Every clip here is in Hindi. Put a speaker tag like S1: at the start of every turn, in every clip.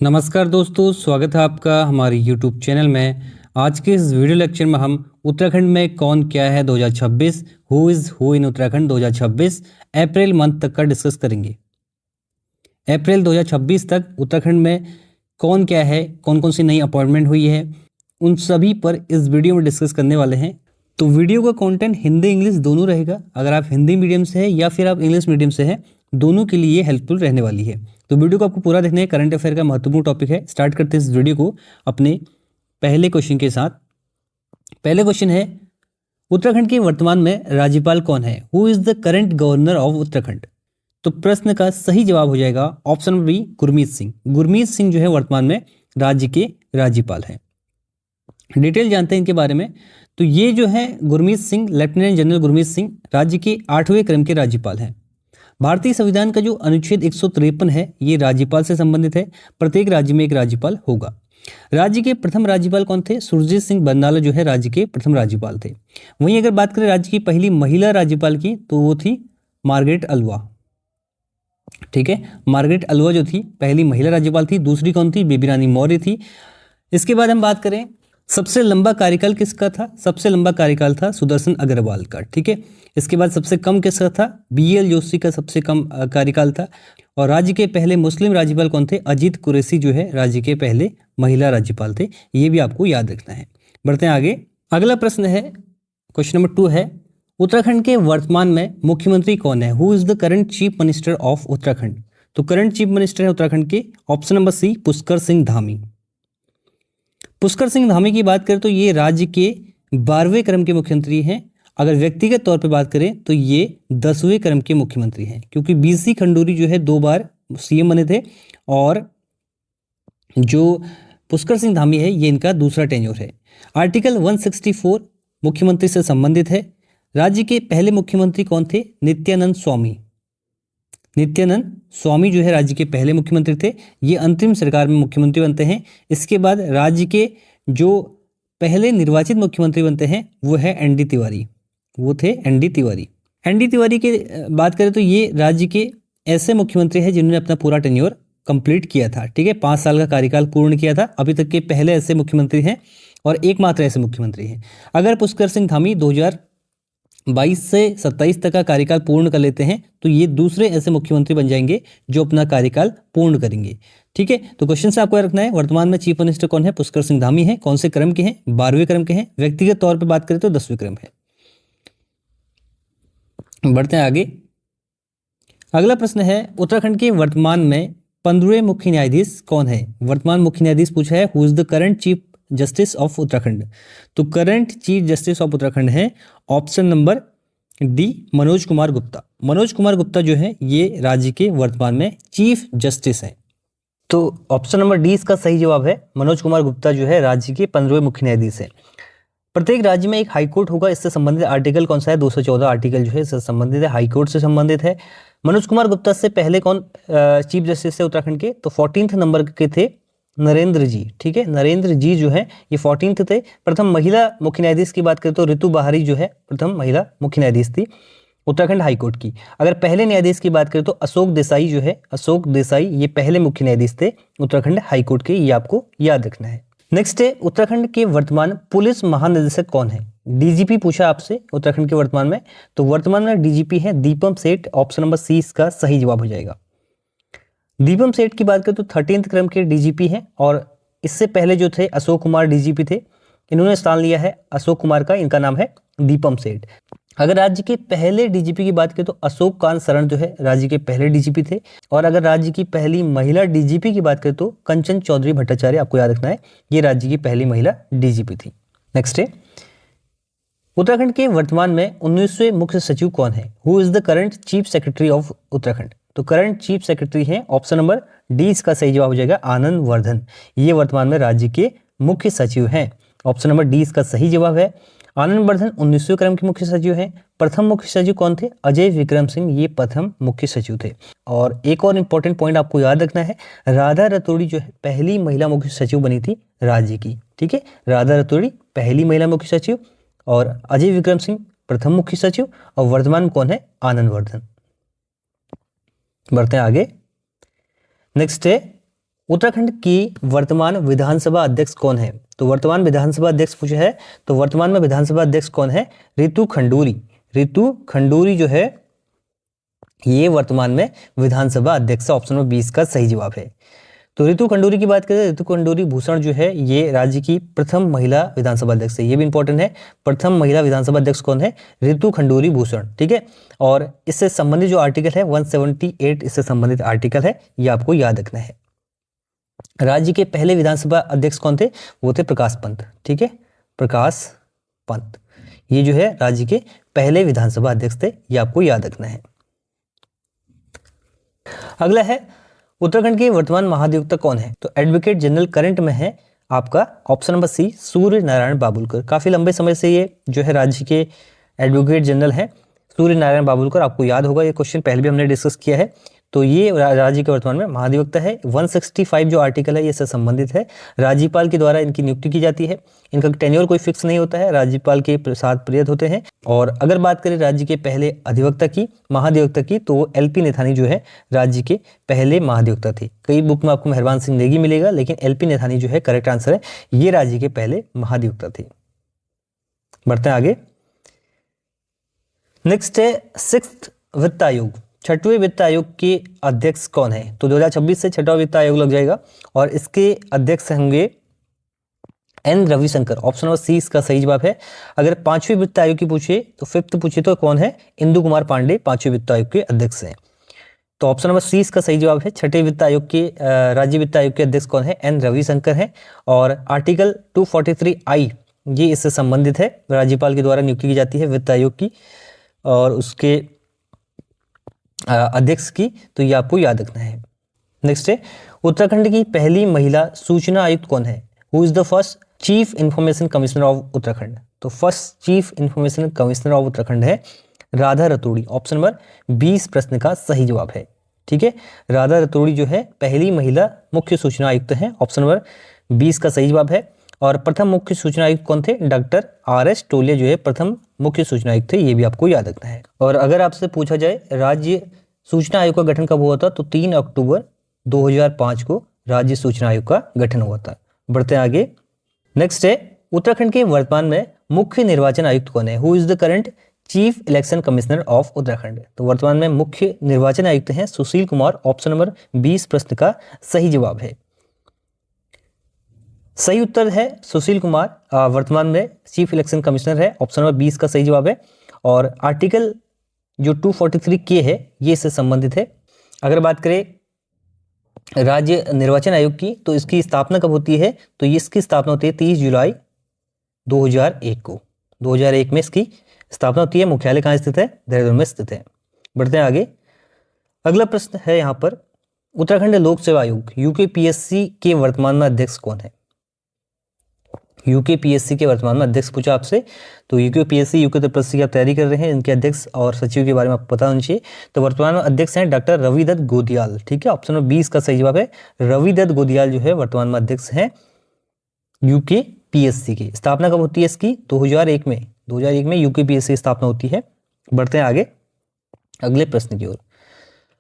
S1: नमस्कार दोस्तों, स्वागत है आपका हमारे YouTube चैनल में। आज के इस वीडियो लेक्चर में हम उत्तराखंड में कौन क्या है 2026, who is who in Uttarakhand 2026 April month तक का डिस्कस करेंगे। अप्रैल 2026 तक उत्तराखंड में कौन क्या है, कौन कौन सी नई अपॉइंटमेंट हुई है, उन सभी पर इस वीडियो में डिस्कस करने वाले हैं। तो वीडियो का कंटेंट हिंदी इंग्लिश दोनों रहेगा। अगर आप हिंदी मीडियम से हैं या फिर आप इंग्लिश मीडियम से हैं, दोनों के लिए हेल्पफुल रहने वाली है। तो वीडियो को आपको पूरा देखना है। करंट अफेयर का महत्वपूर्ण टॉपिक है। स्टार्ट करते हैं इस वीडियो को अपने पहले क्वेश्चन के साथ। पहले क्वेश्चन है, उत्तराखंड के वर्तमान में राज्यपाल कौन है? Who is the current governor of Uttarakhand? तो प्रश्न का सही जवाब हो जाएगा option number B, Gurmeet Singh. Gurmeet Singh जो है वर्तमान में राज्य के राज्यपाल हैं। डिटेल जानते हैं इनके बारे में। तो ये जो है गुरमीत सिंह, लेफ्टिनेंट जनरल गुरमीत सिंह, राज्य के 8वें क्रम के राज्यपाल हैं। भारतीय संविधान का जो अनुच्छेद 153 है, ये राज्यपाल से संबंधित है। प्रत्येक राज्य में एक राज्यपाल होगा। राज्य के प्रथम राज्यपाल कौन थे? सुरजीत सिंह बरनाला जो है राज्य के प्रथम राज्यपाल थे। वहीं अगर बात करें राज्य की पहली महिला राज्यपाल की, तो वो थी मार्गरेट अल्वा। ठीक है, मार्गरेट अल्वा जो थी पहली महिला राज्यपाल थी। दूसरी कौन थी? बेबी रानी मौर्य थी। इसके बाद हम बात करें सबसे लंबा कार्यकाल किसका था? सबसे लंबा कार्यकाल था सुदर्शन अग्रवाल का। ठीक है, इसके बाद सबसे कम किसका था? BL जोशी का सबसे कम कार्यकाल था। और राज्य के पहले मुस्लिम राज्यपाल कौन थे? अजीत कुरैशी जो है राज्य के पहले महिला राज्यपाल थे। ये भी आपको याद रखना है। बढ़ते हैं आगे। अगला प्रश्न है, क्वेश्चन नंबर 2 है, उत्तराखंड के वर्तमान में मुख्यमंत्री कौन है? Who is the current chief minister of Uttarakhand? तो करंट चीफ मिनिस्टर है उत्तराखंड के option number C, Pushkar Singh Dhami. Pushkar Singh Dhami की बात करें तो ये राज्य के 12वें क्रम के मुख्यमंत्री हैं। अगर व्यक्तिगत तौर पे बात करें तो ये 10वें क्रम के मुख्यमंत्री हैं, क्योंकि BC खंडूरी जो है 2 बार CM बने थे और जो पुष्कर सिंह धामी है ये इनका दूसरा टेन्योर है। आर्टिकल 164 मुख्यमंत्री से संबंधित है। राज्य के पहले मुख्यमंत्री कौन थे? नित्यानंद स्वामी। नित्यानंद स्वामी जो है राज्य के पहले मुख्यमंत्री थे। ये अंतरिम सरकार में मुख्यमंत्री बनते हैं। इसके बाद राज्य के जो पहले निर्वाचित मुख्यमंत्री बनते हैं वो है ND तिवारी। वो थे ND तिवारी। ND तिवारी की बात करें तो ये राज्य के ऐसे मुख्यमंत्री हैं जिन्होंने अपना पूरा टेन्योर कंप्लीट किया था। ठीक है, 5 साल का कार्यकाल पूर्ण किया था। अभी तक के पहले ऐसे मुख्यमंत्री हैं और एकमात्र ऐसे मुख्यमंत्री हैं। अगर पुष्कर सिंह धामी 2022 से 27 तक का कार्यकाल पूर्ण कर लेते हैं तो ये दूसरे ऐसे मुख्यमंत्री बन जाएंगे जो अपना कार्यकाल पूर्ण करेंगे। ठीक है, तो क्वेश्चन से आपको रखना है, वर्तमान में चीफ मिनिस्टर कौन है? पुष्कर सिंह धामी है। कौन से क्रम के हैं? 12वें क्रम के हैं। व्यक्तिगत तौर पे बात करें तो 10वें क्रम है। बढ़ते हैं आगे। अगला प्रश्न है, उत्तराखंड के वर्तमान में 15वें मुख्य न्यायाधीश कौन है? वर्तमान मुख्य न्यायाधीश पूछा है, who is the current chief justice of Uttarakhand? तो current chief justice of Uttarakhand है option number D, Manoj Kumar Gupta. Manoj Kumar Gupta जो है ये राज्य के वर्तमान में चीफ जस्टिस हैं। तो ऑप्शन नंबर डी इसका सही जवाब है। मनोज कुमार गुप्ता जो है राज्य के 15वें मुख्य न्यायाधीश हैं। प्रत्येक राज्य में एक हाईकोर्ट होगा। इससे संबंधित आर्टिकल कौन सा है? 214 आर्टिकल जो है इससे संबंधित है, हाईकोर्ट से संबंधित है। मनोज कुमार गुप्ता से पहले कौन चीफ जस्टिस थे उत्तराखंड के? तो 14th नंबर के थे नरेंद्र जी। ठीक है, नरेंद्र जी जो है ये 14th थे। प्रथम महिला मुख्य न्यायाधीश की बात करें तो ऋतु बहारी जो है प्रथम महिला मुख्य न्यायाधीश थी उत्तराखंड हाईकोर्ट की। अगर पहले न्यायाधीश की बात करें तो अशोक देसाई जो है, अशोक देसाई ये पहले मुख्य न्यायाधीश थे उत्तराखंड हाईकोर्ट के। ये आपको याद रखना है। नेक्स्ट है, उत्तराखंड के वर्तमान पुलिस महानिदेशक कौन है? DGP पूछा आपसे उत्तराखंड के वर्तमान में। तो वर्तमान में DGP है दीपम सेठ। ऑप्शन नंबर सी इसका सही जवाब हो जाएगा। दीपम सेठ की बात करें तो 13th क्रम के DGP हैं और इससे पहले जो थे अशोक कुमार DGP थे। इन्होंने स्थान लिया है अशोक कुमार का, इनका नाम है दीपम सेठ। अगर राज्य के पहले DGP की बात करें तो अशोक कांत शरण जो है राज्य के पहले DGP थे। और अगर राज्य की पहली महिला DGP की बात करें तो कंचन चौधरी भट्टाचार्य, आपको याद रखना है, ये राज्य की पहली महिला DGP थी। नेक्स्ट है, उत्तराखंड के वर्तमान में 19वें मुख्य सचिव कौन है? Who is the current chief secretary of Uttarakhand? तो करंट चीफ सेक्रेटरी हैं ऑप्शन नंबर डी इसका सही जवाब हो जाएगा आनंद वर्धन। ये वर्तमान में राज्य के मुख्य सचिव हैं। ऑप्शन नंबर डी इसका सही जवाब है। आनंद वर्धन 19वें क्रम के मुख्य सचिव हैं। प्रथम मुख्य सचिव कौन थे? अजय विक्रम सिंह, ये प्रथम मुख्य सचिव थे। और एक और इंपॉर्टेंट पॉइंट आपको याद रखना है, राधा रतोड़ी जो है पहली महिला मुख्य सचिव बनी थी राज्य की। ठीक है, राधा रतोड़ी पहली महिला मुख्य सचिव और अजय विक्रम सिंह प्रथम मुख्य सचिव और वर्तमान में कौन है? आनंद वर्धन। बढ़ते हैं आगे। नेक्स्ट है, उत्तराखंड की वर्तमान विधानसभा अध्यक्ष कौन है? तो वर्तमान विधानसभा अध्यक्ष पूछा है, तो वर्तमान में विधानसभा अध्यक्ष कौन है? रितु खंडूरी। रितु खंडूरी जो है ये वर्तमान में विधानसभा अध्यक्ष, ऑप्शन नंबर 20 का सही जवाब है। तो रितु खंडूरी की बात करें, रितु खंडूरी भूषण जो है ये राज्य की प्रथम महिला विधानसभा अध्यक्ष है। ये भी इंपॉर्टेंट है, प्रथम महिला विधानसभा अध्यक्ष कौन है? रितु खंडूरी भूषण, ठीक है। और इससे संबंधित जो आर्टिकल है 178 इससे संबंधित आर्टिकल है, ये आपको याद रखना है। राज्य के पहले विधानसभा अध्यक्ष कौन थे? वो थे प्रकाश पंत, ठीक है, प्रकाश पंत। ये जो है राज्य के पहले विधानसभा अध्यक्ष थे, ये आपको याद रखना है। अगला है उत्तराखंड के वर्तमान महाधिवक्ता कौन है? तो एडवोकेट जनरल करंट में है आपका ऑप्शन नंबर सी, सूर्य नारायण बाबुलकर। काफी लंबे समय से ये जो है राज्य के एडवोकेट जनरल हैं सूर्य नारायण बाबुलकर। आपको याद होगा ये क्वेश्चन पहले भी हमने डिस्कस किया है। तो ये राज्य के वर्तमान में महाधिवक्ता है। 165 जो आर्टिकल है ये इससे संबंधित है। राज्यपाल के द्वारा इनकी नियुक्ति की जाती है। इनका टेन्योर कोई फिक्स नहीं होता है, राज्यपाल के साथ प्रेरित होते हैं। और अगर बात करें राज्य के पहले अधिवक्ता की, महाधिवक्ता की, तो एलपी नेथानी जो है राज्य के पहले महाधिवक्ता थे। कई बुक में आपको मेहरबान सिंह नेगी मिलेगा, लेकिन एलपी नेथानी जो है करेक्ट आंसर है, ये राज्य के पहले महाधिवक्ता थे। बढ़ते हैं आगे। नेक्स्ट है 6th वित्त आयोग, 6वें वित्त आयोग के अध्यक्ष कौन है? तो 2026 से 6वां वित्त आयोग लग जाएगा और इसके अध्यक्ष होंगे N Ravishankar. Option number C इसका सही जवाब है। अगर 5वें वित्त आयोग की पूछे तो 5th पूछे तो कौन है? इंदु कुमार पांडे 5वें वित्त आयोग के अध्यक्ष हैं। तो ऑप्शन नंबर सी इसका सही जवाब है। 6ठे वित्त आयोग के राज्य वित्त आयोग के अध्यक्ष कौन है? एन रविशंकर है। और आर्टिकल 243I ये इससे संबंधित है। राज्यपाल के द्वारा नियुक्ति की जाती है वित्त आयोग की और उसके अध्यक्ष की, तो ये आपको याद रखना है। नेक्स्ट है उत्तराखंड की पहली महिला सूचना आयुक्त कौन है? Who is the first chief information commissioner of Uttarakhand? तो first chief information commissioner of Uttarakhand है राधा रतूड़ी। ऑप्शन नंबर 20 प्रश्न का सही जवाब है, ठीक है। राधा रतूड़ी जो है पहली महिला मुख्य सूचना आयुक्त है। ऑप्शन नंबर 20 का सही जवाब है। और प्रथम मुख्य सूचना आयुक्त कौन थे? डॉक्टर RS टोलिया जो है प्रथम मुख्य सूचना आयुक्त थे, ये भी आपको याद रखना है। और अगर आपसे पूछा जाए राज्य सूचना आयोग का गठन कब हुआ था, तो 3 अक्टूबर 2005 को राज्य सूचना आयोग का गठन हुआ था। बढ़ते हैं आगे। नेक्स्ट है उत्तराखंड के वर्तमान में मुख्य निर्वाचन आयुक्त कौन है? Who is the current chief election commissioner of Uttarakhand? तो वर्तमान में मुख्य निर्वाचन आयुक्त हैं सुशील कुमार। ऑप्शन नंबर 20 प्रश्न का सही जवाब है। सही उत्तर है सुशील कुमार वर्तमान में चीफ इलेक्शन कमिश्नर है। ऑप्शन नंबर 20 का सही जवाब है। और आर्टिकल जो 243K है ये इससे संबंधित है। अगर बात करें राज्य निर्वाचन आयोग की, तो इसकी स्थापना कब होती है? तो इसकी स्थापना होती है 30 जुलाई 2001 को। 2001 में इसकी स्थापना होती है। मुख्यालय कहाँ स्थित है? देहरादून में स्थित है। बढ़ते हैं आगे। अगला प्रश्न है यहाँ पर उत्तराखंड लोक सेवा आयोग UKPSC के वर्तमान में अध्यक्ष कौन है? UKPSC के वर्तमान में अध्यक्ष पूछा आपसे, तो UKPSC UKPSC की आप तैयारी कर रहे हैं, इनके अध्यक्ष और सचिव के बारे में आपको पता होना चाहिए। तो वर्तमान में अध्यक्ष हैं डॉक्टर रविदत्त गोदियाल, ठीक है। ऑप्शन नंबर 20 का सही जवाब है। रविदत्त गोदियाल जो है वर्तमान में अध्यक्ष हैं UKPSC की। स्थापना कब होती है इसकी? 2001 में। 2001 में UKPSC की स्थापना होती है। बढ़ते हैं आगे अगले प्रश्न की ओर।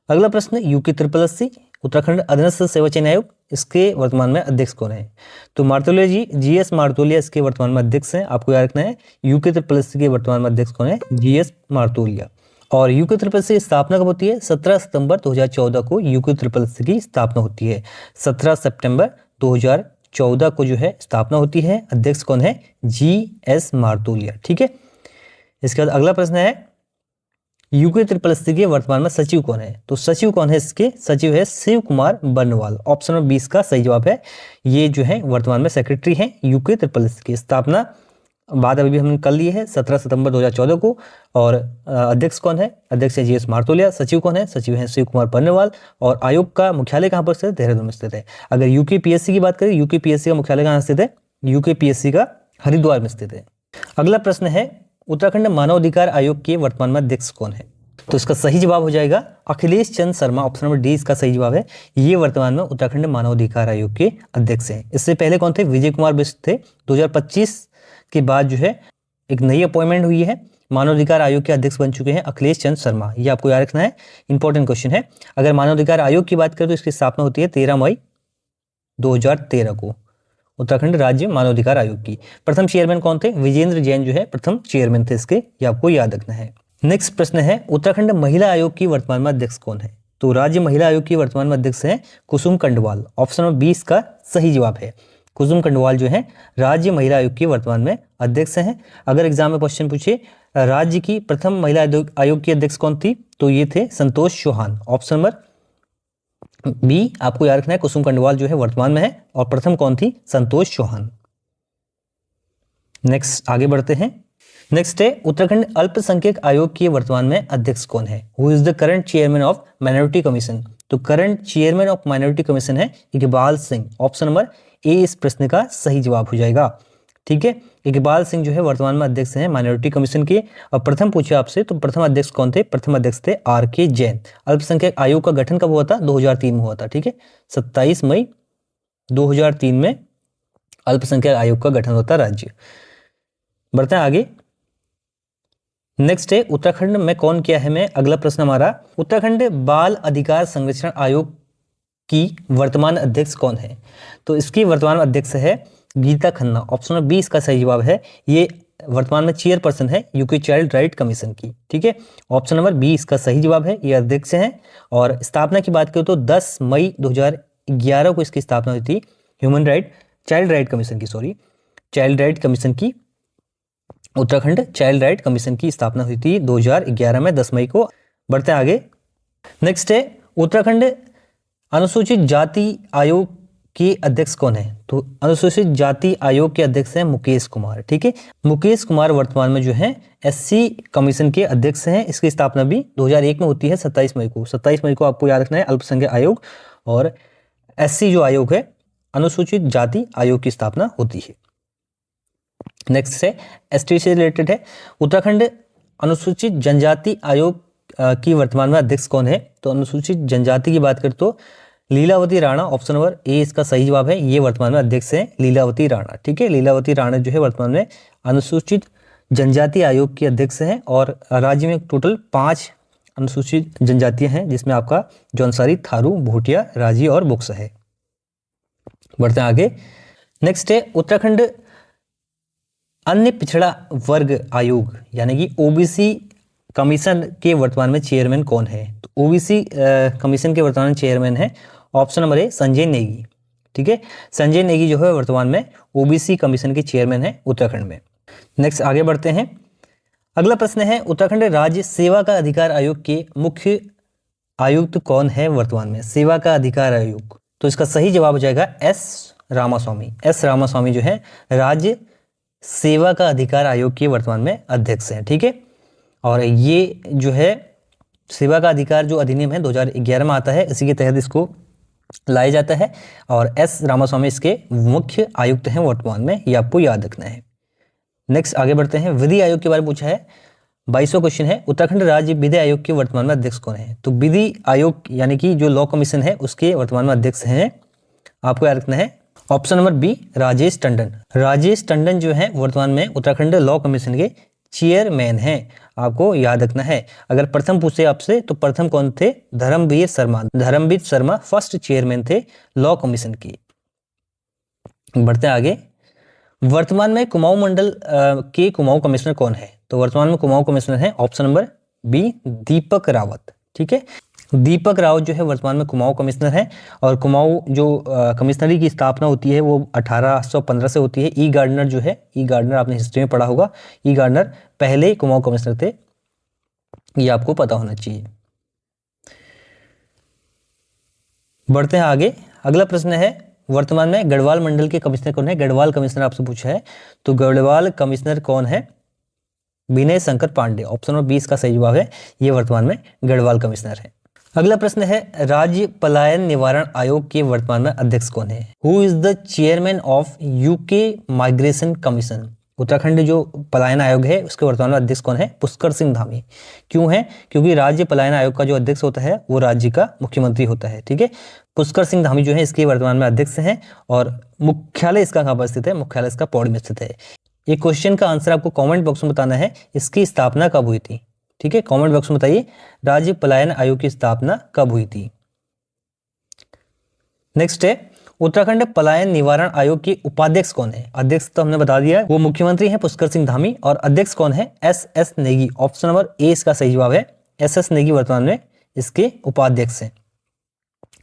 S1: अगला प्रश्न UKSSS उत्तराखंड अधीनस्थ सेवा चयन आयोग, इसके वर्तमान में अध्यक्ष कौन है? तो मार्तोलिया जी, GS मार्तोलिया इसके वर्तमान में अध्यक्ष हैं। आपको याद रखना है UKSSS के वर्तमान में अध्यक्ष कौन है? GS मार्तोलिया। और UKSSS की स्थापना कब होती है? 17 सितंबर 2014 को UKSSS की स्थापना होती है। 17 सितंबर 2014 को जो है स्थापना होती है। अध्यक्ष कौन है? GS मार्तोलिया, ठीक है। इसके बाद अगला प्रश्न है UKSSS के वर्तमान में सचिव कौन है? तो सचिव कौन है इसके? सचिव है शिव कुमार बर्नवाल। ऑप्शन नंबर 20 का सही जवाब है। ये जो है वर्तमान में सेक्रेटरी हैं UKSSS की। स्थापना बात अभी हमने कर ली है 17 सितंबर 2014 को। और अध्यक्ष कौन है? अध्यक्ष है GS मार्तोलिया। सचिव कौन है? सचिव है शिव कुमार बर्नवाल। और आयोग का मुख्यालय कहाँ पर स्थित है? देहरादून में स्थित है। अगर UKPSC की बात करें, UKPSC का मुख्यालय कहाँ स्थित है? UKPSC का हरिद्वार में स्थित है। अगला प्रश्न है उत्तराखंड मानव अधिकार आयोग के वर्तमान में अध्यक्ष कौन है? तो इसका सही जवाब हो जाएगा Akhilesh Chandra Sharma. Option number D इसका सही जवाब है। ये वर्तमान में उत्तराखंड मानव अधिकार आयोग के अध्यक्ष हैं। इससे पहले कौन थे? विजय कुमार बिष्ट थे। 2025 के बाद जो है एक नई अपॉइंटमेंट हुई है, मानव अधिकार आयोग के अध्यक्ष बन चुके हैं अखिलेश चंद्र शर्मा। ये आपको याद रखना है, इंपॉर्टेंट क्वेश्चन है। अगर मानव अधिकार आयोग की बात करें तो इसकी स्थापना होती है 13 मई 2013 को, उत्तराखंड राज्य मानवाधिकार आयोग की। प्रथम चेयरमैन कौन थे? विजेंद्र जैन जो है प्रथम चेयरमैन थे इसके, ये आपको याद रखना है। नेक्स्ट प्रश्न है, उत्तराखंड महिला आयोग की वर्तमान में अध्यक्ष कौन है? तो राज्य महिला आयोग की वर्तमान में अध्यक्ष है कुसुम कंडवाल। ऑप्शन नंबर 20 का सही जवाब है। कुसुम कंडवाल जो है राज्य महिला आयोग की वर्तमान में अध्यक्ष हैं। अगर एग्जाम में क्वेश्चन पूछे राज्य की प्रथम महिला आयोग की अध्यक्ष कौन थी, तो ये थे Santosh Chauhan. Option number B आपको याद रखना है, कुसुम कंडवाल जो है वर्तमान में है, और प्रथम कौन थी? संतोष चौहान। नेक्स्ट आगे बढ़ते हैं। नेक्स्ट है, उत्तराखंड अल्पसंख्यक आयोग के वर्तमान में अध्यक्ष कौन है? Who is the current chairman of minority commission? तो current chairman of minority commission है Iqbal Singh. Option number A इस प्रश्न का सही जवाब हो जाएगा। ठीक है, इकबाल सिंह जो है वर्तमान में अध्यक्ष हैं माइनॉरिटी कमीशन के। और प्रथम पूछे आपसे तो प्रथम अध्यक्ष कौन थे? प्रथम अध्यक्ष थे RK जैन। अल्पसंख्यक आयोग का गठन कब हुआ था? 2003 में हुआ था। ठीक है, 27 मई 2003 में अल्पसंख्यक आयोग का गठन होता राज्य। बढ़ते हैं आगे। नेक्स्ट है, उत्तराखंड में कौन क्या है में अगला प्रश्न हमारा, उत्तराखंड बाल अधिकार संरक्षण आयोग की वर्तमान अध्यक्ष कौन है? तो इसकी वर्तमान अध्यक्ष है गीता खन्ना। ऑप्शन नंबर 20 का सही जवाब है। ये वर्तमान में चेयरपर्सन है यूके चाइल्ड राइट कमीशन की। ठीक है, ऑप्शन नंबर 20 का सही जवाब है, ये अध्यक्ष हैं। और स्थापना की बात करें तो 10 मई 2011 को इसकी स्थापना हुई थी चाइल्ड राइट कमीशन की। उत्तराखंड चाइल्ड राइट कमीशन की स्थापना हुई थी 2011 में 10 मई को। बढ़ते आगे। नेक्स्ट है, उत्तराखंड अनुसूचित जाति आयोग के अध्यक्ष कौन है? तो अनुसूचित जाति आयोग के अध्यक्ष हैं मुकेश कुमार। ठीक है, मुकेश कुमार वर्तमान में जो है SC कमीशन के अध्यक्ष हैं। इसकी स्थापना भी 2001 में होती है 27 मई को। 27 मई को आपको याद रखना है अल्पसंख्यक आयोग और SC जो आयोग है अनुसूचित जाति आयोग की स्थापना होती है। नेक्स्ट है, ST से रिलेटेड है, उत्तराखंड अनुसूचित जनजाति आयोग की वर्तमान में अध्यक्ष कौन है? तो अनुसूचित जनजाति की बात करें तो Leelavati Rana. Option number A इसका सही जवाब है, ये वर्तमान में अध्यक्ष हैं लीलावती राणा। ठीक है, लीलावती राणा जो है वर्तमान में अनुसूचित जनजाति आयोग की अध्यक्ष हैं। और राज्य में टोटल 5 अनुसूचित जनजातियां हैं, जिसमें आपका जौनसारी, थारू, भोटिया, राजी और बुक्स है। बढ़ते हैं आगे। नेक्स्ट है, उत्तराखंड अन्य पिछड़ा वर्ग आयोग यानी कि OBC कमीशन के वर्तमान में चेयरमैन कौन है? तो OBC कमीशन के वर्तमान में चेयरमैन है ऑप्शन नंबर ए संजय नेगी। ठीक है, संजय नेगी जो है वर्तमान में OBC कमीशन के चेयरमैन है उत्तराखंड में। नेक्स्ट आगे बढ़ते हैं। अगला प्रश्न है, उत्तराखंड राज्य सेवा का अधिकार आयोग के मुख्य आयुक्त कौन है वर्तमान में? सेवा का अधिकार आयोग, तो इसका सही जवाब हो जाएगा S रामास्वामी। S रामास्वामी जो है राज्य सेवा का अधिकार आयोग के वर्तमान में अध्यक्ष हैं। ठीक है, और ये जो है सेवा का अधिकार जो अधिनियम है 2011 में आता है, इसी के तहत इसको लाया जाता है। और S रामास्वामी इसके मुख्य आयुक्त हैं वर्तमान में, ये आपको याद रखना है। नेक्स्ट आगे बढ़ते हैं। विधि आयोग के बारे में पूछा है, 22वां क्वेश्चन है, उत्तराखंड राज्य विधि आयोग के वर्तमान में अध्यक्ष कौन है? तो विधि आयोग यानी कि जो लॉ कमीशन है उसके वर्तमान में अध्यक्ष हैं, आपको याद रखना है option number B Rajesh Tandon. Rajesh Tandon जो है वर्तमान में उत्तराखंड लॉ कमीशन के चेयरमैन हैं, आपको याद रखना है। अगर प्रथम पूछे आपसे तो प्रथम कौन थे? धर्मवीर शर्मा फर्स्ट चेयरमैन थे लॉ कमीशन की। बढ़ते आगे। वर्तमान में कुमाऊं मंडल के कुमाऊं कमिश्नर कौन है? तो वर्तमान में कुमाऊं कमिश्नर है option number B Deepak Rawat. ठीक है, दीपक रावत जो है वर्तमान में कुमाऊं कमिश्नर है। और कुमाऊं जो कमिश्नरी की स्थापना होती है वो 1815 से होती है। ई गार्डनर जो है, ई गार्डनर आपने हिस्ट्री में पढ़ा होगा, ई गार्डनर पहले कुमाऊं कमिश्नर थे, ये आपको पता होना चाहिए। बढ़ते हैं आगे। अगला प्रश्न है, वर्तमान में गढ़वाल मंडल के कमिश्नर कौन है? गढ़वाल कमिश्नर आपसे पूछा है, तो गढ़वाल कमिश्नर कौन है? विनय शंकर पांडे। ऑप्शन नंबर 20 का सही जवाब है, ये वर्तमान में गढ़वाल कमिश्नर है। अगला प्रश्न है, राज्य पलायन निवारण आयोग के वर्तमान में अध्यक्ष कौन है? Who is the chairman of UK migration commission? Uttarakhand जो पलायन आयोग है उसके वर्तमान में अध्यक्ष कौन है? पुष्कर सिंह धामी। क्यों है? क्योंकि राज्य पलायन आयोग का जो अध्यक्ष होता है वो राज्य का मुख्यमंत्री होता है। ठीक है, पुष्कर सिंह धामी जो है इसके वर्तमान में अध्यक्ष हैं। और मुख्यालय इसका कहाँ पर स्थित है? मुख्यालय इसका पौड़ी में स्थित है। ये क्वेश्चन का आंसर आपको कमेंट बॉक्स में बताना है, इसकी स्थापना कब हुई थी? ठीक है, कमेंट बॉक्स में बताइए राज्य पलायन आयोग की स्थापना कब हुई थी। नेक्स्ट है, उत्तराखंड पलायन निवारण आयोग के उपाध्यक्ष कौन है? अध्यक्ष तो हमने बता दिया है, वो मुख्यमंत्री हैं पुष्कर सिंह धामी, और अध्यक्ष कौन है? S Negi. Option number A इसका सही जवाब है। एस नेगी वर्तमान में इसके उपाध्यक्ष हैं।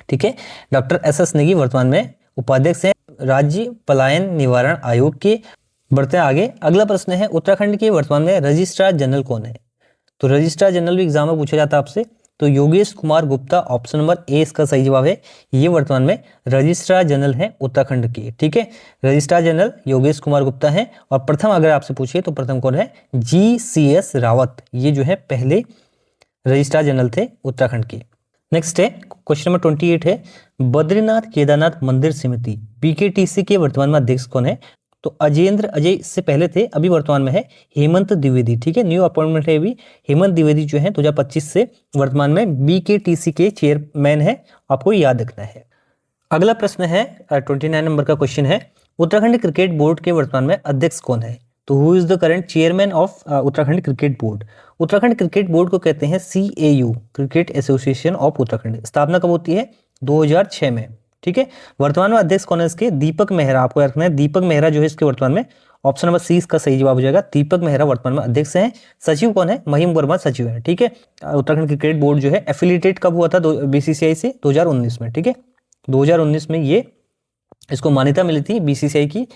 S1: ठीक है, डॉक्टर एस नेगी वर्तमान में उपाध्यक्ष हैं राज्य पलायन निवारण आयोग के। बढ़ते आगे, अगला प्रश्न है उत्तराखंड के वर्तमान में रजिस्ट्रार जनरल कौन है? तो रजिस्ट्रार जनरल भी एग्जाम में पूछा जाता है आपसे, तो Yogesh Kumar Gupta, option number A इसका सही जवाब है। ये वर्तमान में रजिस्ट्रार जनरल हैं उत्तराखंड के। ठीक है, रजिस्ट्रार जनरल योगेश कुमार गुप्ता हैं। और प्रथम अगर आपसे पूछे तो प्रथम कौन है? GCS रावत, ये जो है पहले रजिस्ट्रार जनरल थे उत्तराखंड के। नेक्स्ट है क्वेश्चन नंबर 28 है बद्रीनाथ केदारनाथ मंदिर समिति BKTC के वर्तमान में अध्यक्ष कौन है? तो अजेंद्र अजय इससे पहले थे, अभी वर्तमान में है हेमंत द्विवेदी। ठीक है, न्यू अपॉइंटमेंट है अभी। हेमंत द्विवेदी जो है 2025 से वर्तमान में BKTC के चेयरमैन है, आपको याद रखना है। अगला प्रश्न है 29 नंबर का क्वेश्चन है उत्तराखंड क्रिकेट बोर्ड के वर्तमान में अध्यक्ष कौन है? तो who is the current chairman of Uttarakhand cricket board? Uttarakhand cricket board को कहते हैं CAU, cricket association of Uttarakhand. स्थापना कब होती है? 2006 में। ठीक है, वर्तमान में अध्यक्ष कौन है इसके? दीपक मेहरा। आपको याद रखना है दीपक मेहरा जो है इसके वर्तमान में, ऑप्शन नंबर सी इसका सही जवाब हो जाएगा। दीपक मेहरा वर्तमान में अध्यक्ष हैं। सचिव कौन है? महिम वर्मा सचिव है। ठीक है, उत्तराखंड क्रिकेट बोर्ड जो है एफिलिएटेड कब हुआ था? BCCI से 2019 में। ठीक है, 2019 में ये इसको मान्यता मिली थी BCCI की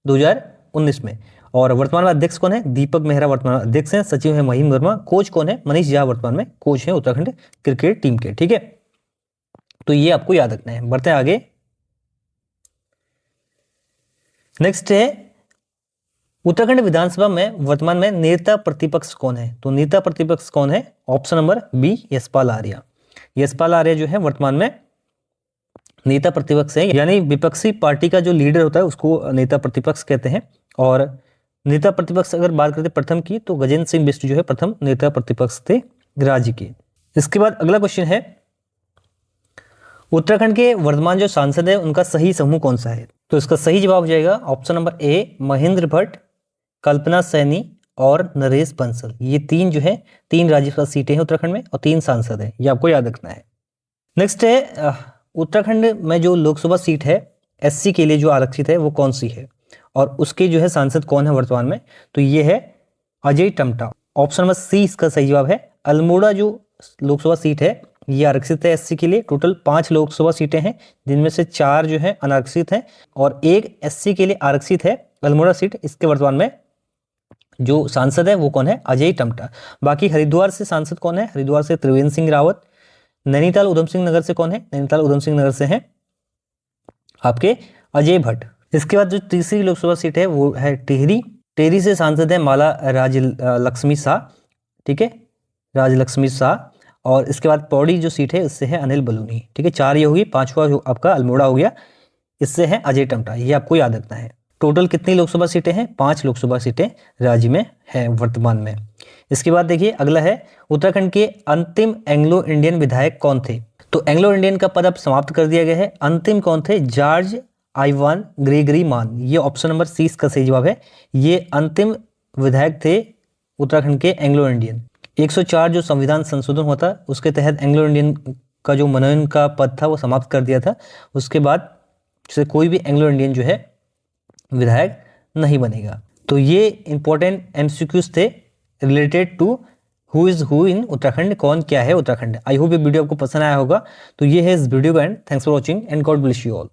S1: 2019 में। और वर्तमान में अध्यक्ष कौन है? दीपक मेहरा वर्तमान में अध्यक्ष हैं। सचिव है महिम वर्मा। कोच कौन है? मनीष झा वर्तमान में कोच है उत्तराखंड क्रिकेट टीम के। ठीक है, तो ये आपको याद रखना है। बढ़ते हैं आगे। नेक्स्ट है उत्तराखंड विधानसभा में वर्तमान में नेता प्रतिपक्ष कौन है? तो नेता प्रतिपक्ष कौन है? Option number B Yashpal Arya. Yashpal Arya जो है वर्तमान में नेता प्रतिपक्ष है, यानी विपक्षी पार्टी का जो लीडर होता है उसको नेता प्रतिपक्ष कहते हैं। और नेता प्रतिपक्ष अगर बात करते प्रथम की तो गजेंद्र सिंह बिष्ट जो है प्रथम नेता प्रतिपक्ष थे राज्य के। इसके बाद अगला क्वेश्चन है उत्तराखंड के वर्तमान जो सांसद है उनका सही समूह कौन सा है? तो इसका सही जवाब हो जाएगा option number A Mahendra Bhatt, Kalpana Saini और नरेश बंसल। ये तीन जो है 3 राज्यसभा सीटें हैं उत्तराखंड में और 3 सांसद हैं, ये आपको याद रखना है। नेक्स्ट है उत्तराखंड में जो लोकसभा सीट है SC के लिए जो आरक्षित है वो कौन सी है और उसके जो है सांसद कौन है वर्तमान में? तो ये है Ajay Tamta. Option number C इसका सही जवाब है। अल्मोड़ा जो लोकसभा सीट है ये आरक्षित है SC के लिए। टोटल 5 लोकसभा सीटें हैं जिनमें से 4 जो है अनारक्षित हैं और 1 SC के लिए आरक्षित है अल्मोड़ा सीट। इसके वर्तमान में जो सांसद है वो कौन है? अजय टम्टा। बाकी हरिद्वार से सांसद कौन है? हरिद्वार से त्रिवेंद्र सिंह रावत। नैनीताल उधम सिंह नगर से कौन है? नैनीताल उधम सिंह नगर से हैं आपके अजय भट्ट। इसके बाद जो तीसरी लोकसभा सीट है वो है टिहरी। टिहरी से सांसद है माला राजलक्ष्मी शाह। ठीक है, राजलक्ष्मी शाह। और इसके बाद पौड़ी जो सीट है इससे है अनिल बलूनी। ठीक है, 4 ये होगी। 5वां जो आपका अल्मोड़ा हो गया, इससे है अजय टम्टा। ये आपको याद रखना है। टोटल कितनी लोकसभा सीटें हैं? 5 लोकसभा सीटें राज्य में है वर्तमान में। इसके बाद देखिए अगला है उत्तराखंड के अंतिम एंग्लो इंडियन विधायक कौन थे? तो एंग्लो इंडियन का पद अब समाप्त कर दिया गया है। अंतिम कौन थे? जॉर्ज आइवान ग्रेगरी मान। ये ऑप्शन नंबर सी इसका सही जवाब है। ये अंतिम विधायक थे उत्तराखंड के एंग्लो इंडियन। 104 जो संविधान संशोधन हुआ था उसके तहत एंग्लो इंडियन का जो मनोनयन का पद था वो समाप्त कर दिया था। उसके बाद से कोई भी एंग्लो इंडियन जो है विधायक नहीं बनेगा। तो ये इंपॉर्टेंट MCQs थे related to who is who in Uttarakhand, कौन क्या है उत्तराखंड। आई होप ये वीडियो आपको पसंद आया होगा। तो ये है इस वीडियो का and. Thanks for watching and God bless you all.